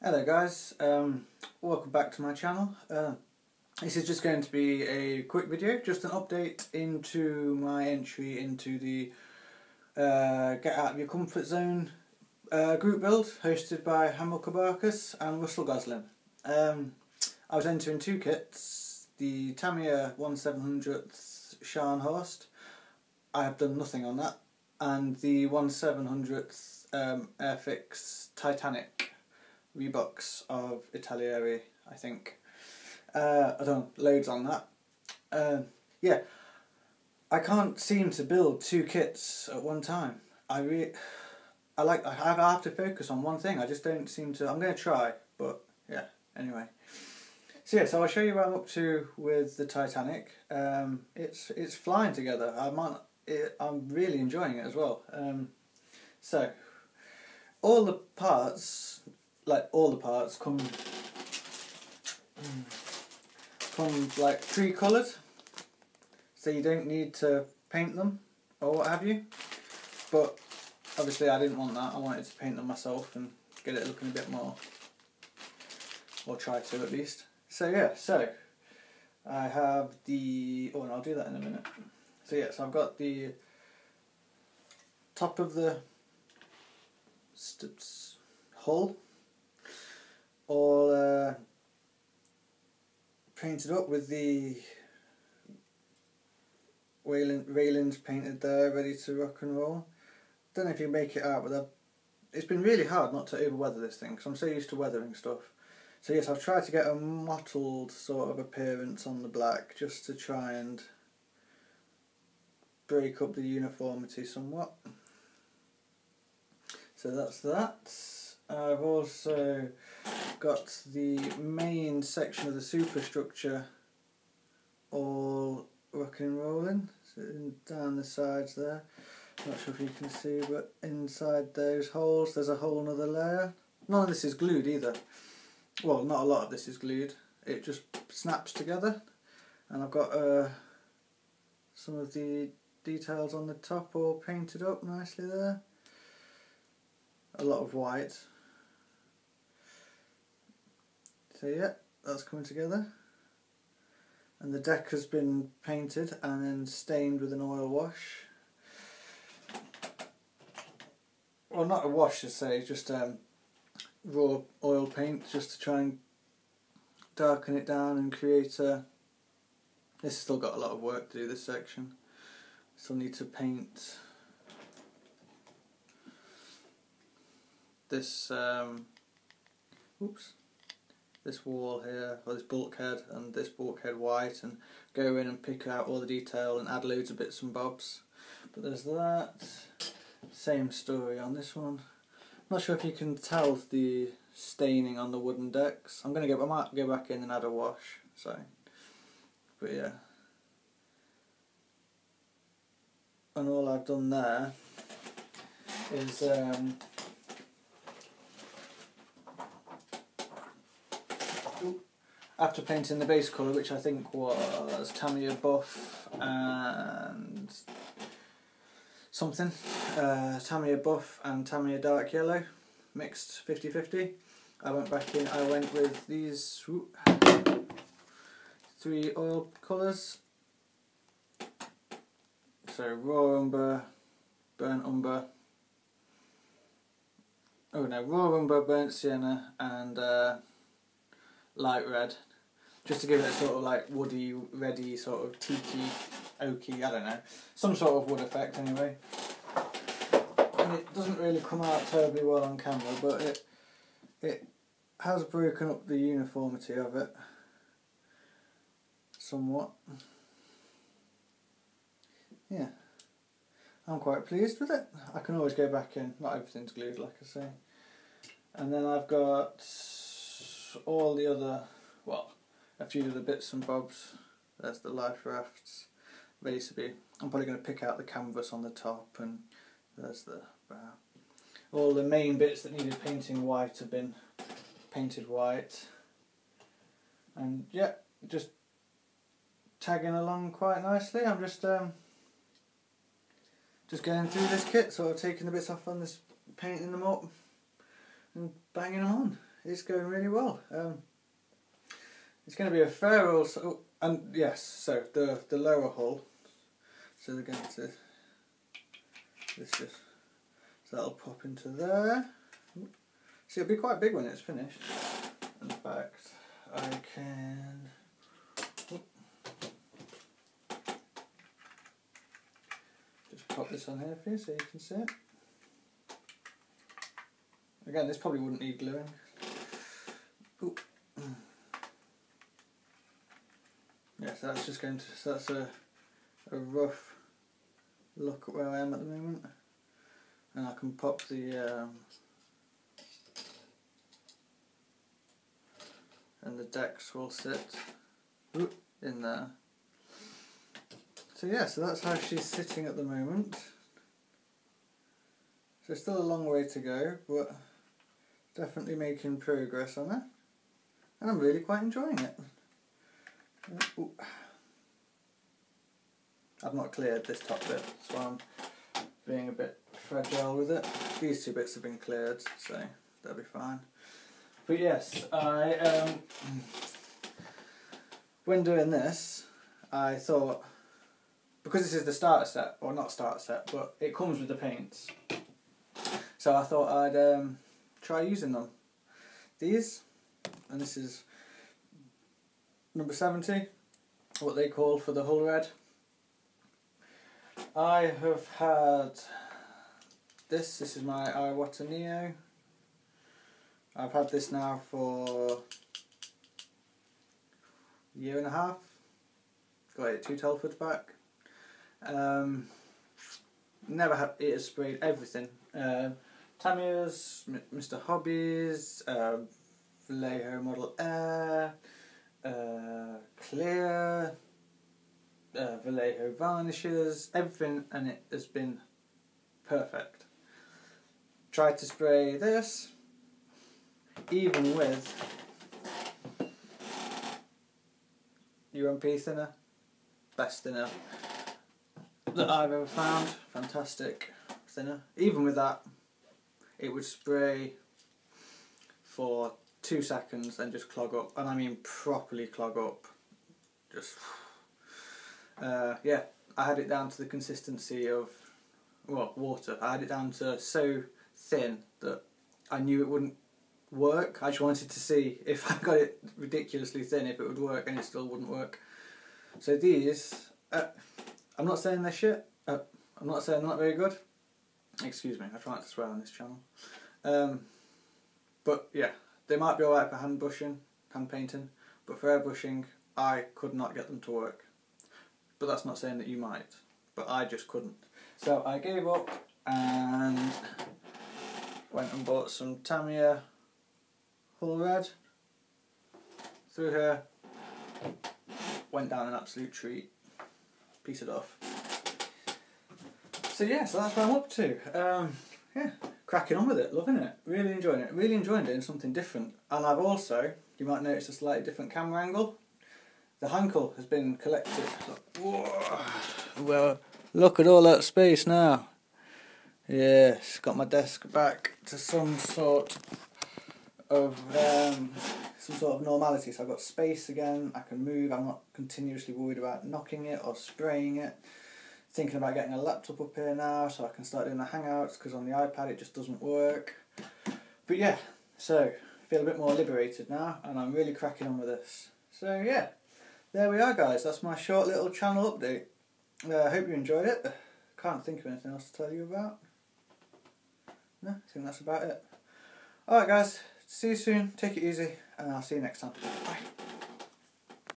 Hello guys, welcome back to my channel. This is just going to be a quick video, just an update into my entry into the Get Out of Your Comfort Zone group build hosted by Hamilcar Barkas and Russell Goslin. I was entering two kits, the Tamiya 1700th Scharnhorst. I have done nothing on that, and the 1700th Airfix Titanic Reeboks of Italieri, I think. I don't loads on that. Yeah, I can't seem to build two kits at one time. I have to focus on one thing. I just don't seem to. I'm going to try, but yeah. Anyway, so I'll show you what I'm up to with the Titanic. It's flying together. I'm really enjoying it as well. So all the parts come like pre-coloured, so you don't need to paint them or what have you. But obviously I didn't want that. I wanted to paint them myself and get it looking a bit more, or try to at least. So yeah, so I have the, and I'll do that in a minute. So yeah, so I've got the top of the hull all painted up with the railings painted there, ready to rock and roll. Don't know if you make it out, but it's been really hard not to over-weather this thing, because I'm so used to weathering stuff. So yes, I've tried to get a mottled sort of appearance on the black, just to try and break up the uniformity somewhat. So that's that. I've also got the main section of the superstructure all rocking and rolling, so down the sides there. Not sure if you can see, but inside those holes there's a whole another layer. None of this is glued either. Well, not a lot of this is glued. It just snaps together, and I've got some of the details on the top all painted up nicely there. A lot of white. So yeah, that's coming together. And the deck has been painted and then stained with an oil wash. Well, not a wash to say, just raw oil paint, just to try and darken it down and create a... This has still got a lot of work to do, this section. Still need to paint this this wall here, or this bulkhead, and this bulkhead white, and go in and pick out all the detail and add loads of bits and bobs. But there's that. Same story on this one. Not sure if you can tell the staining on the wooden decks. I might go back in and add a wash. So, but yeah. And all I've done there is after painting the base colour, which I think was Tamiya Buff and something, Tamiya Buff and Tamiya Dark Yellow, mixed 50-50. I went back in, I went with these three oil colours. So raw umber, burnt umber, raw umber, burnt sienna, and light red, just to give it a sort of like woody, reddy, sort of teaky, oaky, I don't know, some sort of wood effect anyway. And it doesn't really come out terribly well on camera, but it has broken up the uniformity of it somewhat. Yeah, I'm quite pleased with it. I can always go back in, not everything's glued like I say. And then I've got all the other, a few of the bits and bobs. There's the life rafts, ready to be. I'm probably going to pick out the canvas on the top, and there's the bow. All the main bits that needed painting white have been painted white. And yeah, just tagging along quite nicely. I'm just going through this kit, sort of taking the bits off on this, painting them up and banging them on. it's going really well. It's going to be a ferrule, and yes, so the lower hull, so they're going to, this just, so that'll pop into there. See, it'll be quite big when it's finished. In fact, I can just pop this on here for you so you can see it. Again, this probably wouldn't need gluing. Ooh. Yeah, so that's just going to, so that's a rough look at where I am at the moment. And I can pop the and the decks will sit in there. So yeah, so that's how she's sitting at the moment. So still a long way to go, but definitely making progress on it. And I'm really quite enjoying it. Ooh. I've not cleared this top bit, so I'm being a bit fragile with it. These two bits have been cleared, so they'll be fine. But yes, when doing this, I thought, because this is the starter set, or not starter set, but it comes with the paints, so I thought I'd try using them. These, and this is number 70, what they call for the hull red. I have had this is my Iwata Neo. I've had this now for a year and a half. Got it 2 Telfords back. Never had it has sprayed everything. Tamiya's, Mr. Hobbies, Vallejo Model Air, Clear, Vallejo varnishes, everything, and it has been perfect. Tried to spray this, even with UMP thinner, best thinner that I've ever found, fantastic thinner. Even with that, it would spray for 2 seconds and just clog up, and I mean properly clog up. Just yeah, I had it down to the consistency of, well, water. I had it down to so thin that I knew it wouldn't work. I just wanted to see if I got it ridiculously thin, if it would work, and it still wouldn't work. So these, I'm not saying they're shit. I'm not saying they're not very good. Excuse me, I try not to swear on this channel. But yeah, they might be alright for hand brushing, hand painting, but for airbrushing, I could not get them to work. But that's not saying that you might, but I just couldn't. So I gave up and went and bought some Tamiya Hull Red. Through here, went down an absolute treat. Piece it off. So yeah, so that's what I'm up to. Yeah, cracking on with it, loving it, really enjoying it. Really enjoying doing something different. And I've also, you might notice a slightly different camera angle. The Hankel has been collected. Whoa. Well, look at all that space now. Yes, got my desk back to some sort of normality. So I've got space again. I can move. I'm not continuously worried about knocking it or spraying it. Thinking about getting a laptop up here now so I can start doing the Hangouts, because on the iPad it just doesn't work. But yeah, so I feel a bit more liberated now, and I'm really cracking on with this. So yeah, there we are, guys. That's my short little channel update. I hope you enjoyed it. Can't think of anything else to tell you about. No, I think that's about it. Alright guys, see you soon, take it easy, and I'll see you next time. Bye.